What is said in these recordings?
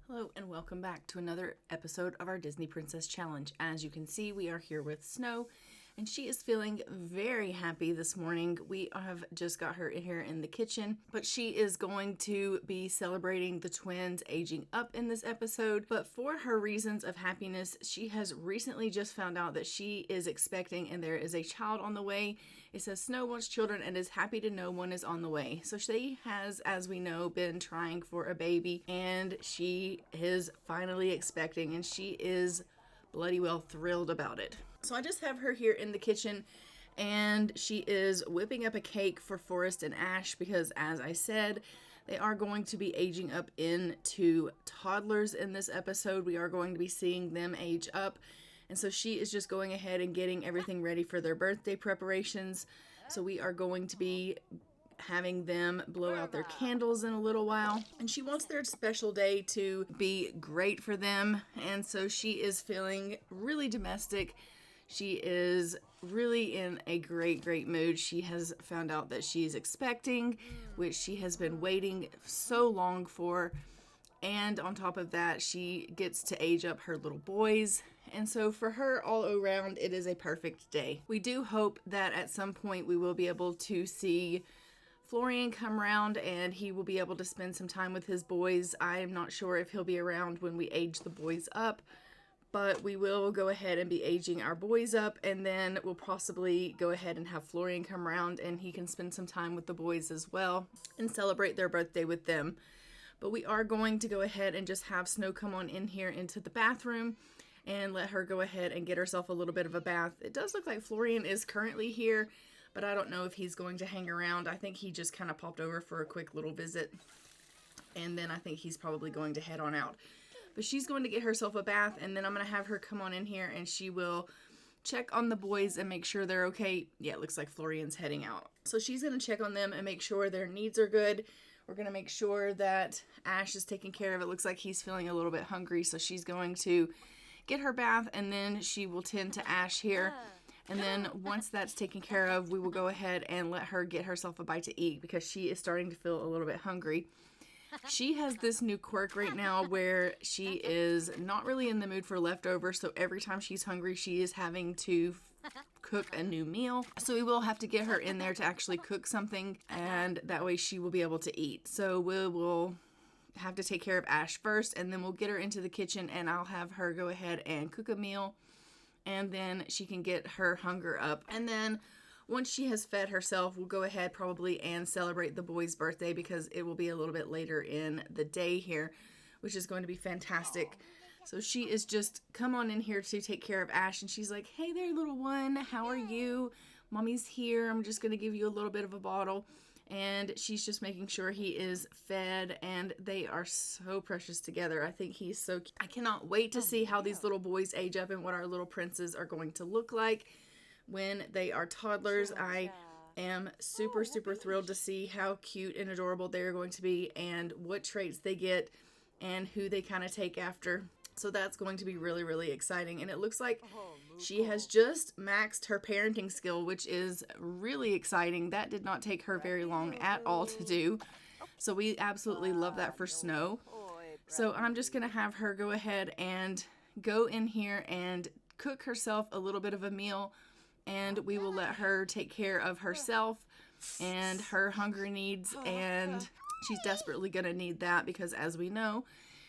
Hello and welcome back to another episode of our Disney Princess Challenge. As you can see, we are here with Snow, and she is feeling very happy this morning. We have just got her in here in the kitchen, but she is going to be celebrating the twins aging up in this episode. But for her reasons of happiness, she has recently just found out that she is expecting and there is a child on the way. It says Snow wants children and is happy to know one is on the way. So she has, as we know, been trying for a baby, and she is finally expecting, and she is bloody well thrilled about it. So I just have her here in the kitchen, and she is whipping up a cake for Forrest and Ash because, as I said, they are going to be aging up into toddlers in this episode. We are going to be seeing them age up. And so she is just going ahead and getting everything ready for their birthday preparations. So we are going to be having them blow out their candles in a little while. And she wants their special day to be great for them. And so she is feeling really domestic. She is really in a great mood. She has found out that she's expecting, which she has been waiting so long for. And on top of that, she gets to age up her little boys. And so for her, all around, it is a perfect day. We do hope that at some point we will be able to see Florian come around and he will be able to spend some time with his boys. I am not sure if he'll be around when we age the boys up, but we will go ahead and be aging our boys up, and then we'll possibly go ahead and have Florian come around and he can spend some time with the boys as well and celebrate their birthday with them. But we are going to go ahead and just have Snow come on in here into the bathroom and let her go ahead and get herself a little bit of a bath. It does look like Florian is currently here, but I don't know if he's going to hang around. I think he just kind of popped over for a quick little visit, and then I think he's probably going to head on out. But she's going to get herself a bath, and then I'm going to have her come on in here and she will check on the boys and make sure they're okay. Yeah, it looks like Florian's heading out. So she's going to check on them and make sure their needs are good. We're going to make sure that Ash is taken care of. It looks like he's feeling a little bit hungry, so she's going to get her bath, and then she will tend to Ash here. And then once that's taken care of, we will go ahead and let her get herself a bite to eat because she is starting to feel a little bit hungry. She has this new quirk right now where she is not really in the mood for leftovers, so every time she's hungry, she is having to cook a new meal. So we will have to get her in there to actually cook something, and that way she will be able to eat. So we will have to take care of Ash first, and then we'll get her into the kitchen, and I'll have her go ahead and cook a meal, and then she can get her hunger up. And then once she has fed herself, we'll go ahead probably and celebrate the boy's birthday because it will be a little bit later in the day here, which is going to be fantastic. So she is just come on in here to take care of Ash, and she's like, hey there, little one, how are you? Mommy's here. I'm just going to give you a little bit of a bottle. And she's just making sure he is fed, and they are so precious together. I think he's so cute. I cannot wait to see how these little boys age up and what our little princes are going to look like when they are toddlers. I am super thrilled to see how cute and adorable they're going to be and what traits they get and who they kind of take after. So that's going to be really exciting. And it looks like she has just maxed her parenting skill, which is really exciting. That did not take her very long at all to do. So we absolutely love that for Snow. So I'm just going to have her go ahead and go in here and cook herself a little bit of a meal, and we will let her take care of herself and her hunger needs, and she's desperately going to need that because, as we know,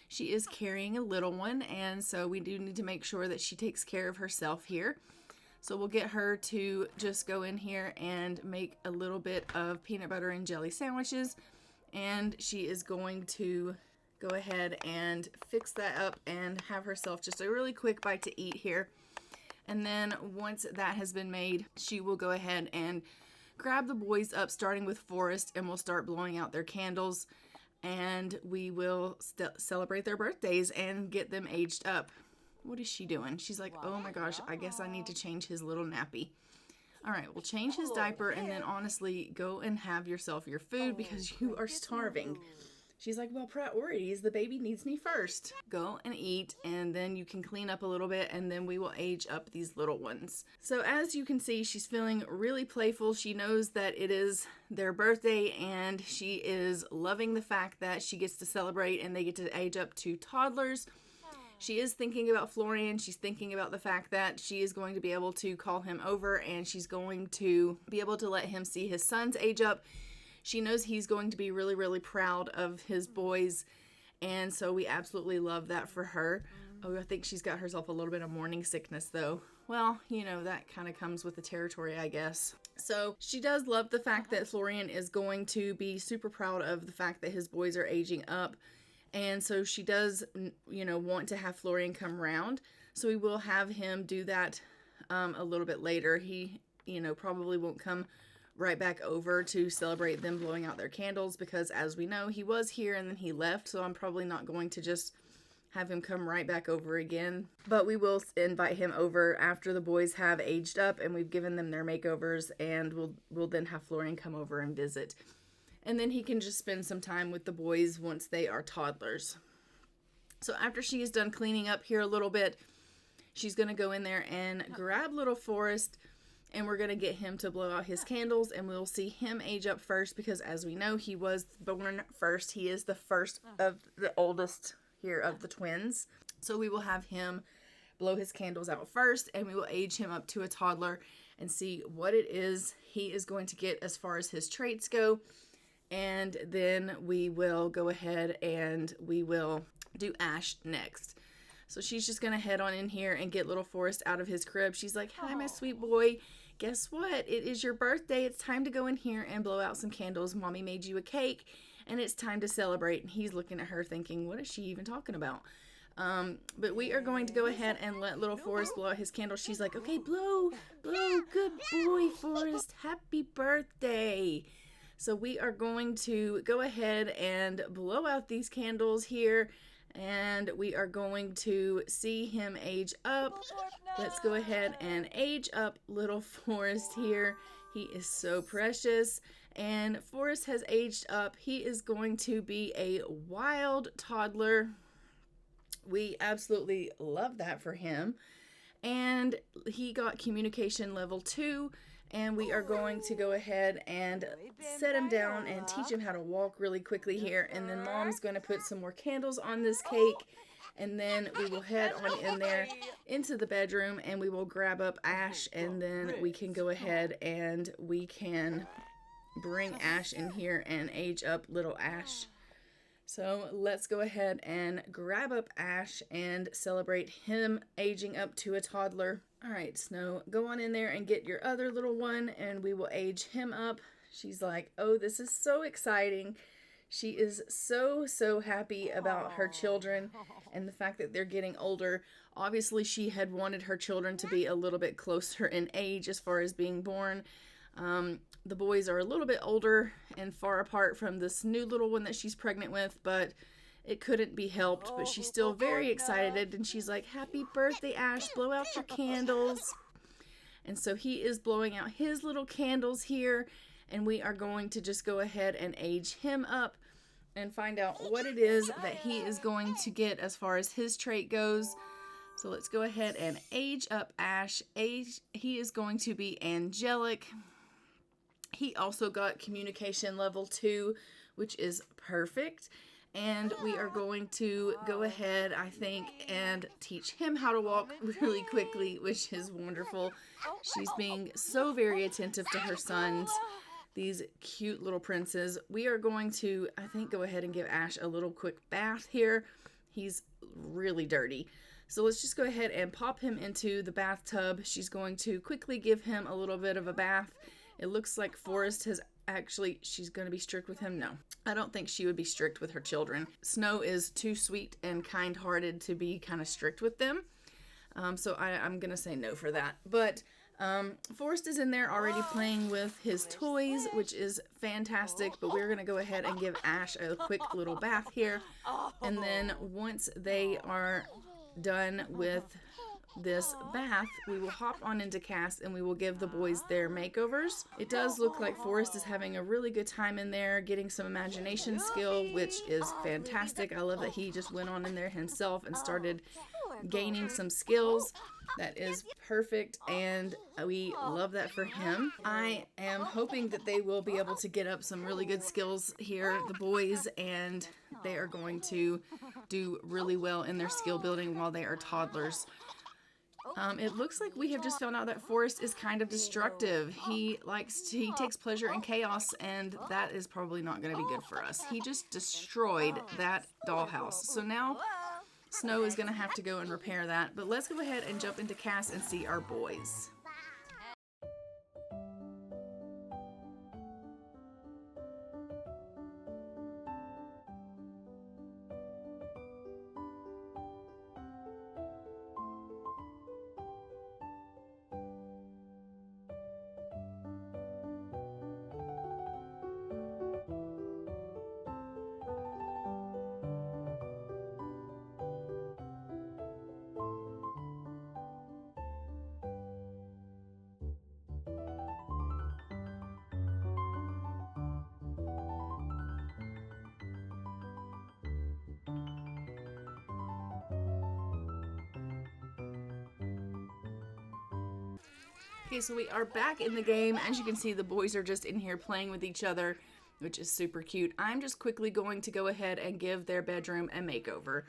she is carrying a little one, and so we do need to make sure that she takes care of herself here. So we'll get her to just go in here and make a little bit of peanut butter and jelly sandwiches, and she is going to go ahead and fix that up and have herself just a really quick bite to eat here. And then once that has been made, she will go ahead and grab the boys up, starting with Forrest, and we'll start blowing out their candles, and we will celebrate their birthdays and get them aged up. What is she doing? She's like, oh my gosh, I guess I need to change his little nappy. All right, we'll change his diaper, and then honestly, go and have yourself your food because you are starving. She's like, well, priorities, the baby needs me first. Go and eat, and then you can clean up a little bit, and then we will age up these little ones. So as you can see, she's feeling really playful. She knows that it is their birthday, and she is loving the fact that she gets to celebrate and they get to age up to toddlers. She is thinking about Florian. She's thinking about the fact that she is going to be able to call him over, and she's going to be able to let him see his sons age up. She knows he's going to be really, really proud of his boys, and so we absolutely love that for her. Oh, I think she's got herself a little bit of morning sickness, though. Well, you know, that kind of comes with the territory, I guess. So she does love the fact that Florian is going to be super proud of the fact that his boys are aging up, and so she does, you know, want to have Florian come round. So we will have him do that a little bit later. He, you know, probably won't come right back over to celebrate them blowing out their candles, because as we know, he was here and then he left, so I'm probably not going to just have him come right back over again. But we will invite him over after the boys have aged up and we've given them their makeovers, and we'll then have Florian come over and visit. And then he can just spend some time with the boys once they are toddlers. So after she is done cleaning up here a little bit, she's going to go in there and grab little Forrest, and we're going to get him to blow out his candles, and we'll see him age up first, because as we know, he was born first. He is the first of the oldest here of the twins. So we will have him blow his candles out first, and we will age him up to a toddler and see what it is he is going to get as far as his traits go. And then we will go ahead and we will do Ash next. So she's just going to head on in here and get little Forrest out of his crib. She's like, hi, my sweet boy. Guess what? It is your birthday. It's time to go in here and blow out some candles. Mommy made you a cake, and it's time to celebrate. And he's looking at her thinking, what is she even talking about? But we are going to go ahead and let little Forrest blow out his candle. She's like, okay, blow, good boy, Forrest. Happy birthday. So we are going to go ahead and blow out these candles here, and we are going to see him age up. Let's go ahead and age up little Forrest here. He is so precious, and Forrest has aged up. He is going to be a wild toddler. We absolutely love that for him. And he got communication level 2. And we are going to go ahead and set him down and teach him how to walk really quickly here. And then Mom's going to put some more candles on this cake. And then we will head on in there into the bedroom, and we will grab up Ash. And then we can go ahead and we can bring Ash in here and age up little Ash. So let's go ahead and grab up Ash and celebrate him aging up to a toddler. All right, Snow, go on in there and get your other little one, and we will age him up. She's like, oh, this is so exciting. She is so happy about her children and the fact that they're getting older. Obviously, she had wanted her children to be a little bit closer in age as far as being born. The boys are a little bit older and far apart from this new little one that she's pregnant with, but it couldn't be helped. But she's still very excited, and she's like, happy birthday, Ash, blow out your candles. And so he is blowing out his little candles here, and we are going to just go ahead and age him up and find out what it is that he is going to get as far as his trait goes. So let's go ahead and age up Ash. He is going to be angelic. He also got communication level 2, which is perfect. And we are going to go ahead, I think, and teach him how to walk really quickly, which is wonderful. She's being so very attentive to her sons, these cute little princes. We are going to, I think, go ahead and give Ash a little quick bath here. He's really dirty. So let's just go ahead and pop him into the bathtub. She's going to quickly give him a little bit of a bath. It looks like Forrest has actually, she's going to be strict with him. No, I don't think she would be strict with her children. Snow is too sweet and kind-hearted to be kind of strict with them. So I'm going to say no for that. But Forrest is in there already playing with his toys, which is fantastic. But we're going to go ahead and give Ash a quick little bath here. And then once they are done with this bath, we will hop on into Cass and we will give the boys their makeovers. It does look like Forrest is having a really good time in there, getting some imagination skill, which is fantastic. I love that he just went on in there himself and started gaining some skills. That is perfect, and we love that for him. I am hoping that they will be able to get up some really good skills here, the boys, and they are going to do really well in their skill building while they are toddlers. It looks like we have just found out that Forrest is kind of destructive. He takes pleasure in chaos, and that is probably not going to be good for us. He just destroyed that dollhouse. So now Snow is going to have to go and repair that. But let's go ahead and jump into Cass and see our boys. Okay, so we are back in the game. As you can see, the boys are just in here playing with each other, which is super cute. I'm just quickly going to go ahead and give their bedroom a makeover.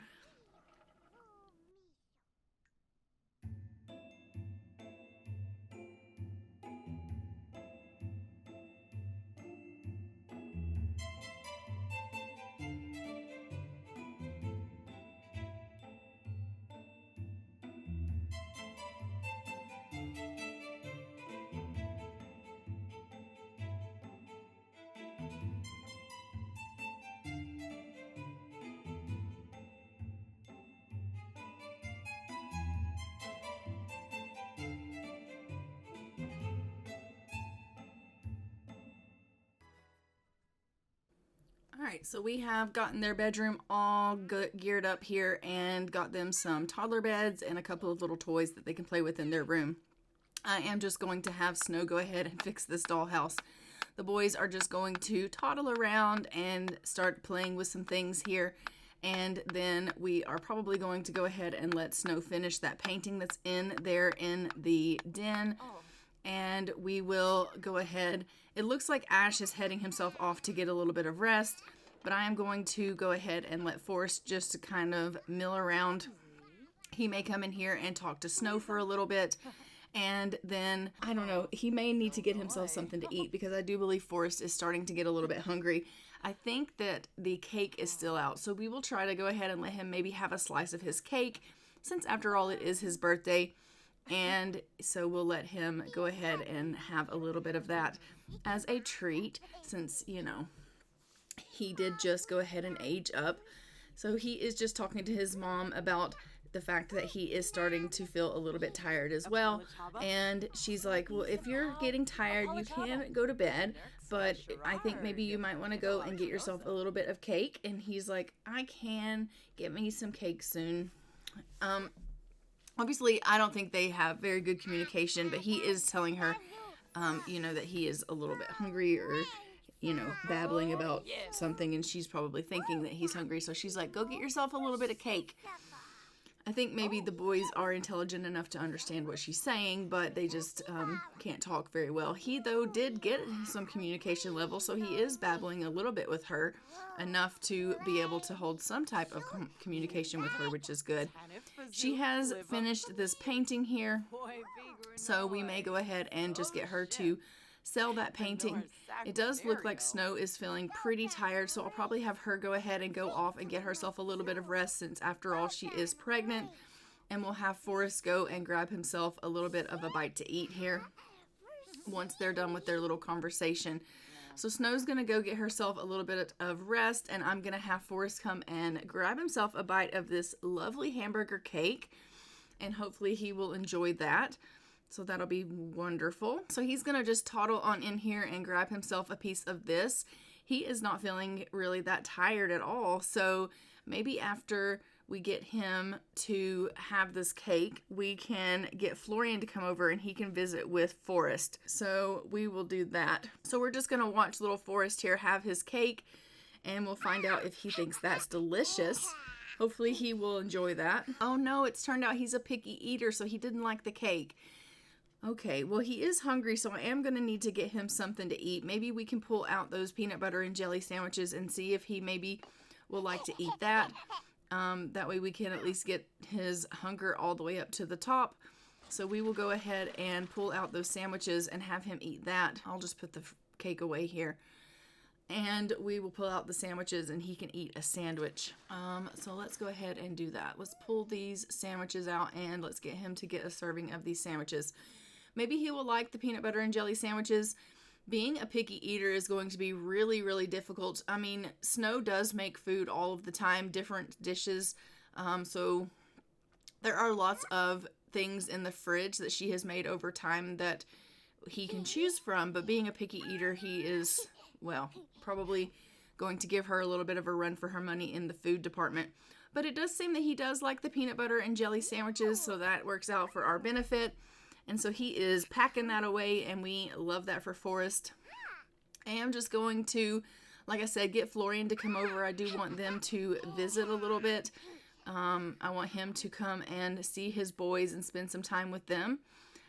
Alright, so we have gotten their bedroom all geared up here and got them some toddler beds and a couple of little toys that they can play with in their room. I am just going to have Snow go ahead and fix this dollhouse. The boys are just going to toddle around and start playing with some things here. And then we are probably going to go ahead and let Snow finish that painting that's in there in the den. And we will go ahead. It looks like Ash is heading himself off to get a little bit of rest, but I am going to go ahead and let Forrest just kind of mill around. He may come in here and talk to Snow for a little bit, and then, I don't know, he may need to get himself something to eat because I do believe Forrest is starting to get a little bit hungry. I think that the cake is still out, so we will try to go ahead and let him maybe have a slice of his cake, since after all it is his birthday. And so we'll let him go ahead and have a little bit of that as a treat, since, you know, he did just go ahead and age up. So he is just talking to his mom about the fact that he is starting to feel a little bit tired as well. And she's like, well, if you're getting tired, you can go to bed, but I think maybe you might want to go and get yourself a little bit of cake. And he's like, I can get me some cake soon. Obviously, I don't think they have very good communication, but he is telling her, you know, that he is a little bit hungry or, you know, babbling about something, and she's probably thinking that he's hungry. So she's like, go get yourself a little bit of cake. I think maybe the boys are intelligent enough to understand what she's saying, but they just can't talk very well. He, though, did get some communication level, so he is babbling a little bit with her, enough to be able to hold some type of communication with her, which is good. She has finished this painting here, so we may go ahead and just get her to sell that painting. It does look like Snow is feeling pretty tired, so I'll probably have her go ahead and go off and get herself a little bit of rest, since after all she is pregnant. And we'll have Forrest go and grab himself a little bit of a bite to eat here once they're done with their little conversation. So Snow's going to go get herself a little bit of rest, and I'm going to have Forrest come and grab himself a bite of this lovely hamburger cake, and hopefully he will enjoy that. So that'll be wonderful. So he's going to just toddle on in here and grab himself a piece of this. He is not feeling really that tired at all. So maybe after we get him to have this cake, we can get Florian to come over and he can visit with Forrest. So we will do that. So we're just going to watch little Forrest here have his cake, and we'll find out if he thinks that's delicious. Hopefully he will enjoy that. Oh no, it's turned out he's a picky eater, so he didn't like the cake. Okay, well, he is hungry, so I am going to need to get him something to eat. Maybe we can pull out those peanut butter and jelly sandwiches and see if he maybe will like to eat that. That way we can at least get his hunger all the way up to the top. So we will go ahead and pull out those sandwiches and have him eat that. I'll just put the cake away here. And we will pull out the sandwiches and he can eat a sandwich. So let's go ahead and do that. Let's pull these sandwiches out and let's get him to get a serving of these sandwiches. Maybe he will like the peanut butter and jelly sandwiches. Being a picky eater is going to be really, really difficult. I mean, Snow does make food all of the time, different dishes. So there are lots of things in the fridge that she has made over time that he can choose from. But being a picky eater, he is, well, probably going to give her a little bit of a run for her money in the food department. But it does seem that he does like the peanut butter and jelly sandwiches, so that works out for our benefit. And so he is packing that away, and we love that for Forrest. I am just going to, like I said, get Florian to come over. I do want them to visit a little bit. I want him to come and see his boys and spend some time with them.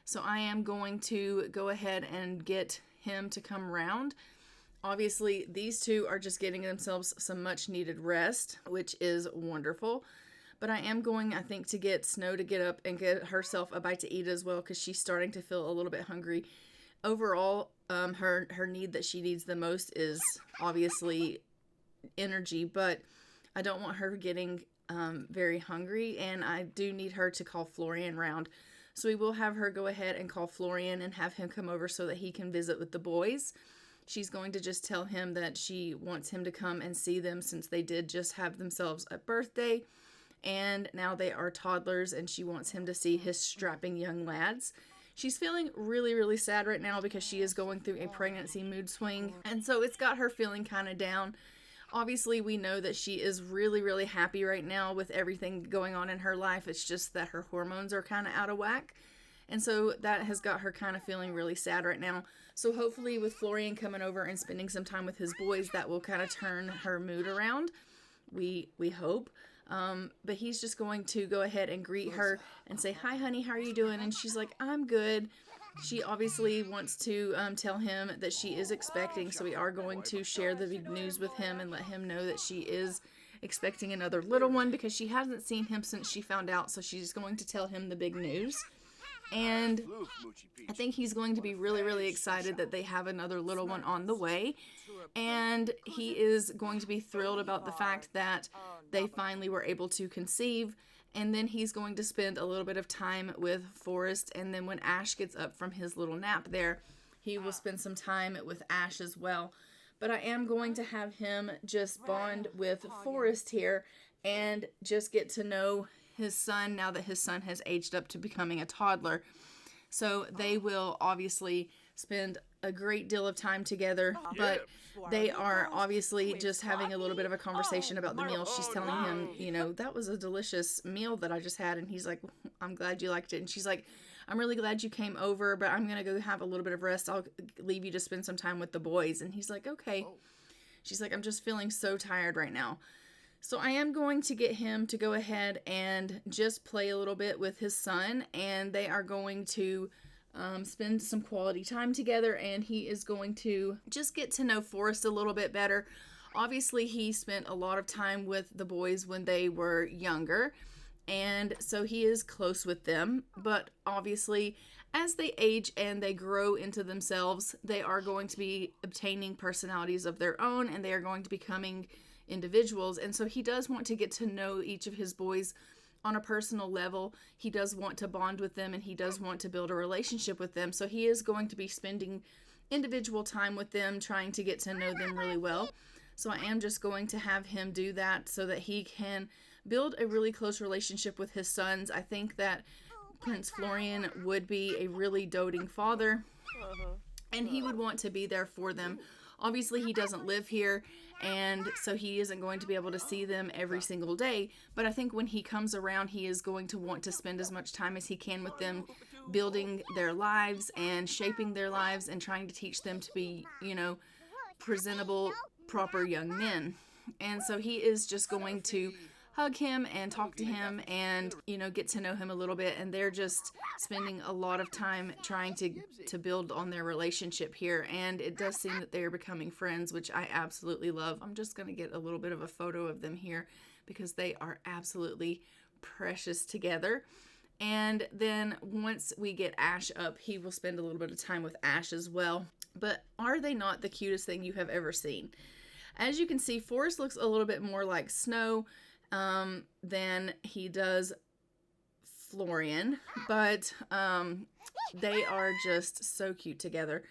So I am going to go ahead and get him to come around. Obviously, these two are just getting themselves some much needed rest, which is wonderful. But I am going, I think, to get Snow to get up and get herself a bite to eat as well, because she's starting to feel a little bit hungry. Overall, her need that she needs the most is obviously energy, but I don't want her getting very hungry, and I do need her to call Florian round. So we will have her go ahead and call Florian and have him come over so that he can visit with the boys. She's going to just tell him that she wants him to come and see them, since they did just have themselves a birthday. And now they are toddlers, and she wants him to see his strapping young lads. She's feeling really, really sad right now because she is going through a pregnancy mood swing. And so it's got her feeling kind of down. Obviously, we know that she is really, really happy right now with everything going on in her life. It's just that her hormones are kind of out of whack. And so that has got her kind of feeling really sad right now. So hopefully with Florian coming over and spending some time with his boys, that will kind of turn her mood around. We hope. But he's just going to go ahead and greet her and say, "Hi, honey, how are you doing?" And she's like, "I'm good." She obviously wants to tell him that she is expecting, so we are going to share the big news with him and let him know that she is expecting another little one, because she hasn't seen him since she found out, so she's going to tell him the big news. And I think he's going to be really, really excited that they have another little one on the way. And he is going to be thrilled about the fact that they finally were able to conceive. And then he's going to spend a little bit of time with Forrest. And then when Ash gets up from his little nap there, he will spend some time with Ash as well. But I am going to have him just bond with Forrest here and just get to know his son now that his son has aged up to becoming a toddler. So they will obviously spend a great deal of time together, but they are obviously just having a little bit of a conversation about the meal. She's telling him, you know, "That was a delicious meal that I just had." And he's like, "I'm glad you liked it." And she's like, "I'm really glad you came over, but I'm going to go have a little bit of rest. I'll leave you to spend some time with the boys." And he's like, "Okay." She's like, "I'm just feeling so tired right now." So I am going to get him to go ahead and just play a little bit with his son, and they are going to spend some quality time together, and he is going to just get to know Forrest a little bit better. Obviously, he spent a lot of time with the boys when they were younger, and so he is close with them. But obviously, as they age and they grow into themselves, they are going to be obtaining personalities of their own, and they are going to becoming individuals. And so he does want to get to know each of his boys on a personal level. He does want to bond with them, and he does want to build a relationship with them. So he is going to be spending individual time with them, trying to get to know them really well. So I am just going to have him do that so that he can build a really close relationship with his sons. I think that Prince Florian would be a really doting father, and he would want to be there for them Obviously, he doesn't live here, and so he isn't going to be able to see them every single day. But I think when he comes around, he is going to want to spend as much time as he can with them, building their lives and shaping their lives and trying to teach them to be, presentable, proper young men. And so he is just going to hug him and talk to him and, get to know him a little bit. And they're just spending a lot of time trying to build on their relationship here. And it does seem that they're becoming friends, which I absolutely love. I'm just going to get a little bit of a photo of them here because they are absolutely precious together. And then once we get Ash up, he will spend a little bit of time with Ash as well. But are they not the cutest thing you have ever seen? As you can see, Forrest looks a little bit more like Snow than he does Florian, but they are just so cute together.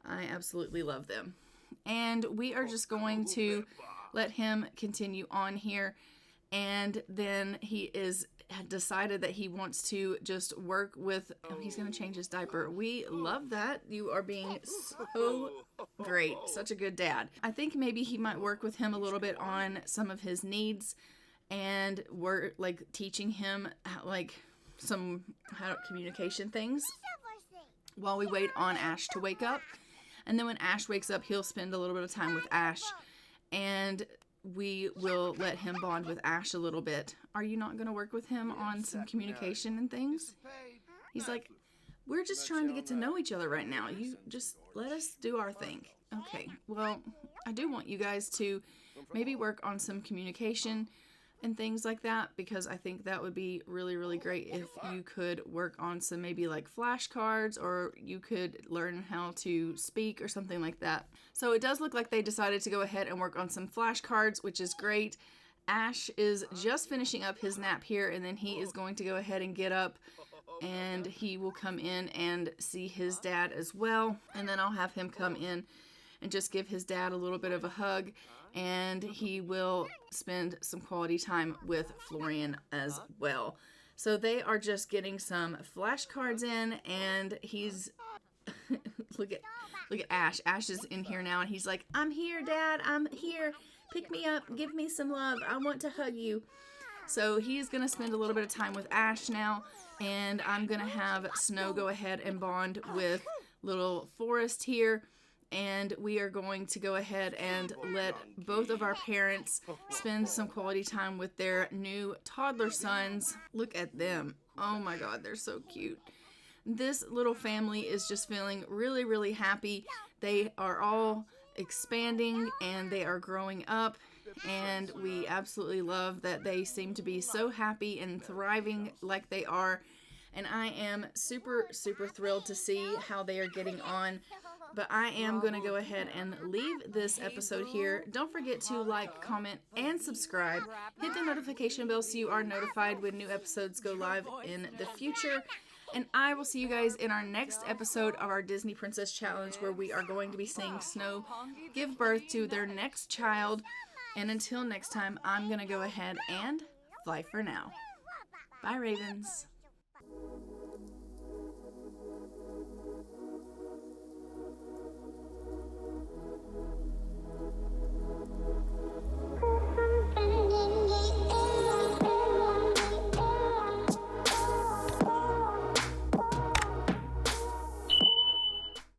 I absolutely love them. And we are just going to let him continue on here. And then he had decided that he wants to just work with, he's going to change his diaper. We love that. You are being so great. Such a good dad. I think maybe he might work with him a little bit on some of his needs and we're teaching him some communication things while we wait on Ash to wake up. And then when Ash wakes up, he'll spend a little bit of time with Ash, and we will let him bond with Ash a little bit. Are you not going to work with him on some communication and things? He's like, we're just trying to get to know each other right now. You just let us do our thing. Okay, well, I do want you guys to maybe work on some communication and things like that, because I think that would be really, really great if you could work on some maybe flashcards, or you could learn how to speak or something like that. So it does look like they decided to go ahead and work on some flashcards, which is great. Ash is just finishing up his nap here, and then he is going to go ahead and get up, and he will come in and see his dad as well. And then I'll have him come in and just give his dad a little bit of a hug, and he will spend some quality time with Florian as well. So they are just getting some flashcards in, and he's look at Ash. Ash is in here now, and he's like, I'm here, Dad. I'm here. Pick me up. Give me some love. I want to hug you. So he's going to spend a little bit of time with Ash now, and I'm going to have Snow go ahead and bond with little Forrest here. And we are going to go ahead and let both of our parents spend some quality time with their new toddler sons. Look at them. Oh my God, they're so cute. This little family is just feeling really, really happy. They are all expanding and they are growing up. And we absolutely love that they seem to be so happy and thriving like they are. And I am super, super thrilled to see how they are getting on. But I am going to go ahead and leave this episode here. Don't forget to like, comment, and subscribe. Hit the notification bell so you are notified when new episodes go live in the future. And I will see you guys in our next episode of our Disney Princess Challenge, where we are going to be seeing Snow give birth to their next child. And until next time, I'm going to go ahead and fly for now. Bye, Ravens.